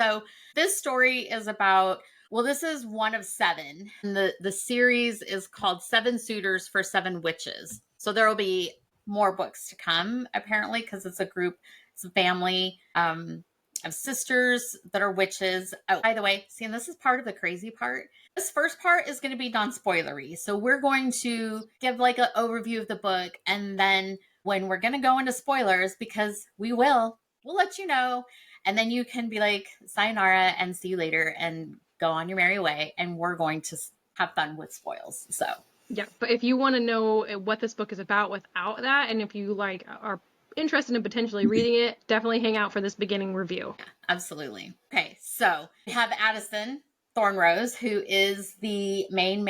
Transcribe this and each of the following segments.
So this story is about, well, this is one of seven. And the series is called Seven Suitors for Seven Witches. So there will be more books to come, apparently, because it's a group, it's a family of sisters that are witches. Oh, by the way, see, and this is part of the crazy part. This first part is going to be non-spoilery. So we're going to give like an overview of the book, and then when we're going to go into spoilers, because we'll let you know, and then you can be like, sayonara and see you later and go on your merry way. And we're going to have fun with spoils. So, Yeah, but if you want to know what this book is about without that, and if you like are interested in potentially reading it, definitely hang out for this beginning review. yeah, absolutely. Okay, so we have Addison Thornrose, who is the main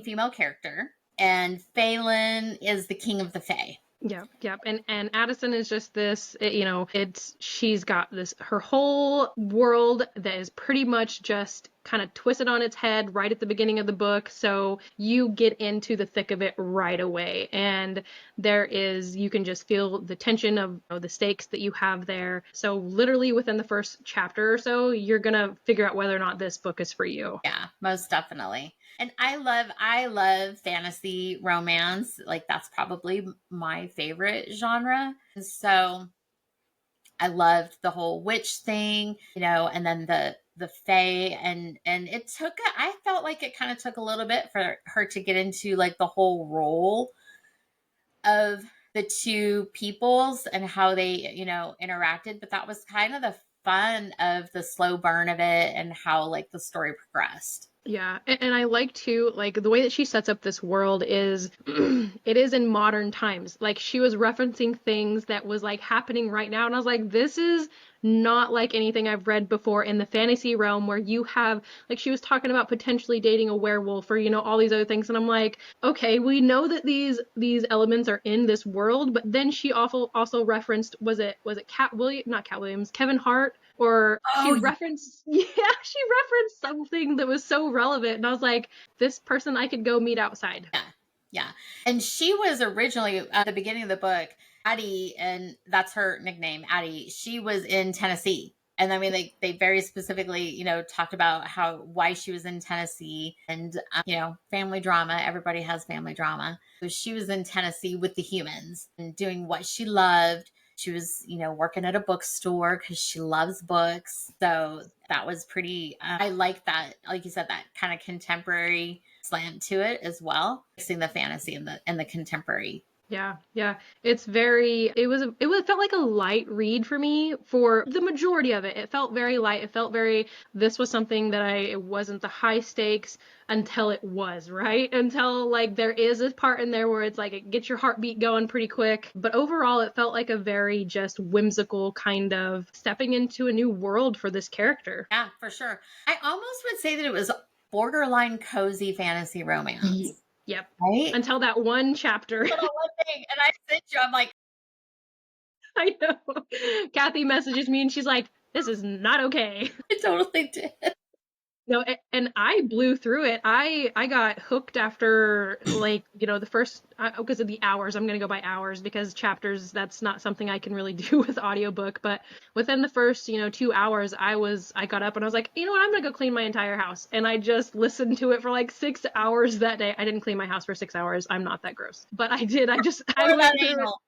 female character, and Phelan is the king of the Fae. Yep, yep. And Addison is just this, it's she's got this her whole world that is pretty much just kind of twisted on its head right at the beginning of the book. So you get into the thick of it right away. And you can just feel the tension of the stakes that you have there. So literally within the first chapter or so, you're going to figure out whether or not this book is for you. Yeah, most definitely. And I love fantasy romance. Like that's probably my favorite genre. And so I loved the whole witch thing, and then the fae, and I felt like it kind of took a little bit for her to get into like the whole role of the two peoples and how they, interacted, but that was kind of the fun of the slow burn of it and how like the story progressed. Yeah, and I like too, like the way that she sets up this world is it is in modern times. Like she was referencing things that was like happening right now, and I was like, this is not like anything I've read before in the fantasy realm where you have like she was talking about potentially dating a werewolf or all these other things, and I'm like, okay, we know that these elements are in this world, but then she also referenced was it Cat Williams, not Cat Williams, Kevin Hart, or she Oh, referenced yeah, she referenced something that was so relevant, and I was like, this person I could go meet outside. yeah. Yeah. And she was originally at the beginning of the book, Addie, and that's her nickname, Addie. She was in Tennessee. And I mean, they very specifically, talked about why she was in Tennessee and, family drama. Everybody has family drama. So she was in Tennessee with the humans and doing what she loved. She was, working at a bookstore because she loves books. So that was pretty, I like that. Like you said, that kind of contemporary slant to it as well, mixing the fantasy and the contemporary. Yeah, yeah. It felt like a light read for me for the majority of it. It felt very light. It felt very this was something that it wasn't the high stakes until it was, right? Until like there is a part in there where it's like it gets your heartbeat going pretty quick. But overall it felt like a very just whimsical kind of stepping into a new world for this character. Yeah, for sure. I almost would say that it was borderline cozy fantasy romance, Yep. right? Until that one chapter. Little one thing, and I sent you. I'm like, I know. Kathy messages me and she's like, this is not okay. I totally did. No, and I blew through it. I got hooked after like, the first because of the hours. I'm going to go by hours because chapters that's not something I can really do with audiobook, but within the first, 2 hours I got up and I was like, "You know what? I'm going to go clean my entire house." And I just listened to it for like 6 hours that day. I didn't clean my house for 6 hours. I'm not that gross. But I did. I Or that went through it. anal.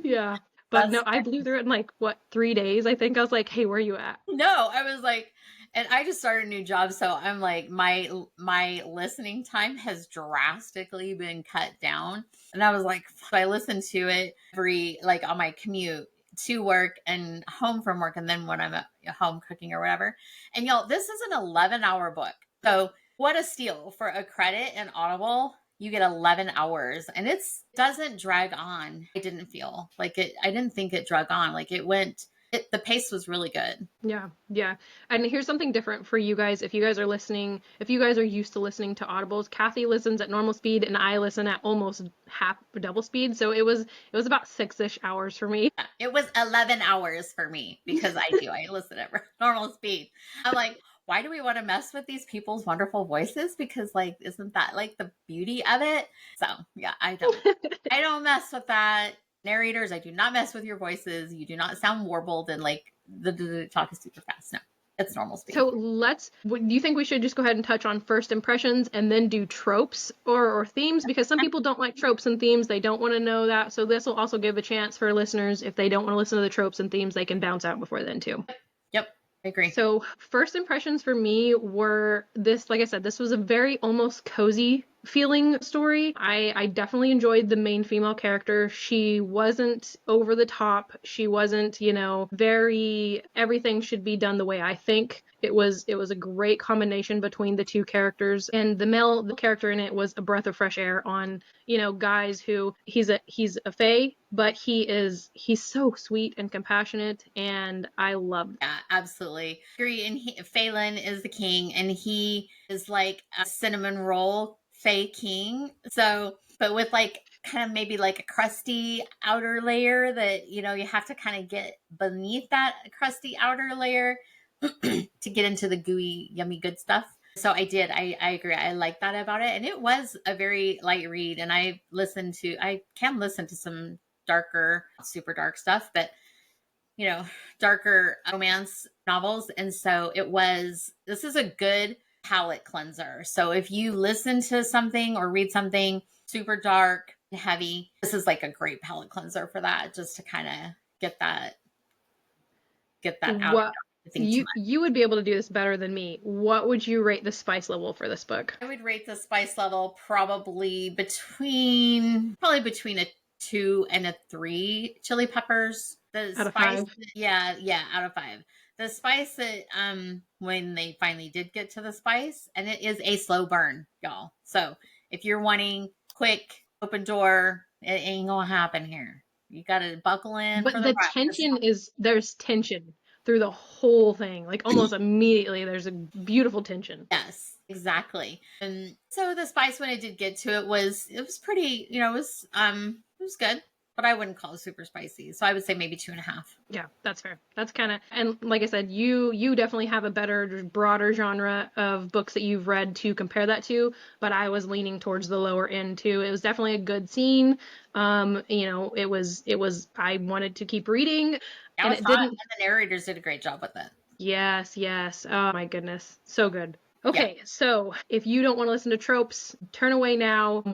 Yeah. But That's no, I blew through it in like what, 3 days, I think. I was like, "Hey, where are you at?" No, I was like, and I just started a new job, so I'm like, my listening time has drastically been cut down, and I was like, I listened to it every like on my commute to work and home from work, and then when I'm at home cooking or whatever. And y'all, this is an 11-hour book, so what a steal for a credit in Audible. You get 11 hours, and it doesn't drag on. I didn't feel like it. I didn't think it drug on. Like it went. The pace was really good. Yeah, yeah. And here's something different for you guys. If you guys are listening, if you guys are used to listening to audibles, Kathy listens at normal speed and I listen at almost half double speed. So it was about 6-ish hours for me. It was 11 hours for me because I listen at normal speed. I'm like, why do we want to mess with these people's wonderful voices? Because like, isn't that like the beauty of it? So yeah, I don't mess with that. Narrators, I do not mess with your voices. You do not sound warbled and like the talk is super fast. No, it's normal speed. So do you think we should just go ahead and touch on first impressions and then do tropes or themes? Because some people don't like tropes and themes. They don't want to know that. So this will also give a chance for listeners, if they don't want to listen to the tropes and themes, they can bounce out before then too. Yep, I agree. So first impressions for me were this, like I said, this was a very almost cozy feeling story. I definitely enjoyed the main female character. She wasn't over the top. She wasn't, very everything should be done the way I think. It was a great combination between the two characters, and the character in it was a breath of fresh air on, guys who he's a fae, but he's so sweet and compassionate, and I love Yeah, absolutely agree. And Phelan is the king, and he is like a cinnamon roll fae king. So, but with like kind of maybe like a crusty outer layer that you have to kind of get beneath that crusty outer layer to get into the gooey, yummy, good stuff. So I did. I agree. I like that about it. And it was a very light read. And I can listen to some darker, super dark stuff, but darker romance novels. And so this is a good palate cleanser. So if you listen to something or read something super dark and heavy, this is like a great palate cleanser for that, just to kind of get that out. what you would be able to do this better than me. What would you rate the spice level for this book? I would rate the spice level probably between a 2 and a 3 chili peppers. The Out of spice, 5? yeah, out of 5. The spice that when they finally did get to the spice, and it is a slow burn, y'all. So if you're wanting quick open door, it ain't gonna happen here. You gotta buckle in. But For the tension there's tension through the whole thing. Like almost immediately there's a beautiful tension. Yes, exactly. And so the spice, when it did get to it was pretty, it was good, but I wouldn't call it super spicy. So I would say maybe 2.5. Yeah, that's fair. That's kind of, and like I said, you definitely have a better, broader genre of books that you've read to compare that to, but I was leaning towards the lower end too. It was definitely a good scene. It was I wanted to keep reading, and it didn't. And the narrators did a great job with it. Yes. Oh my goodness. So good. Okay, so if you don't want to listen to tropes, turn away now.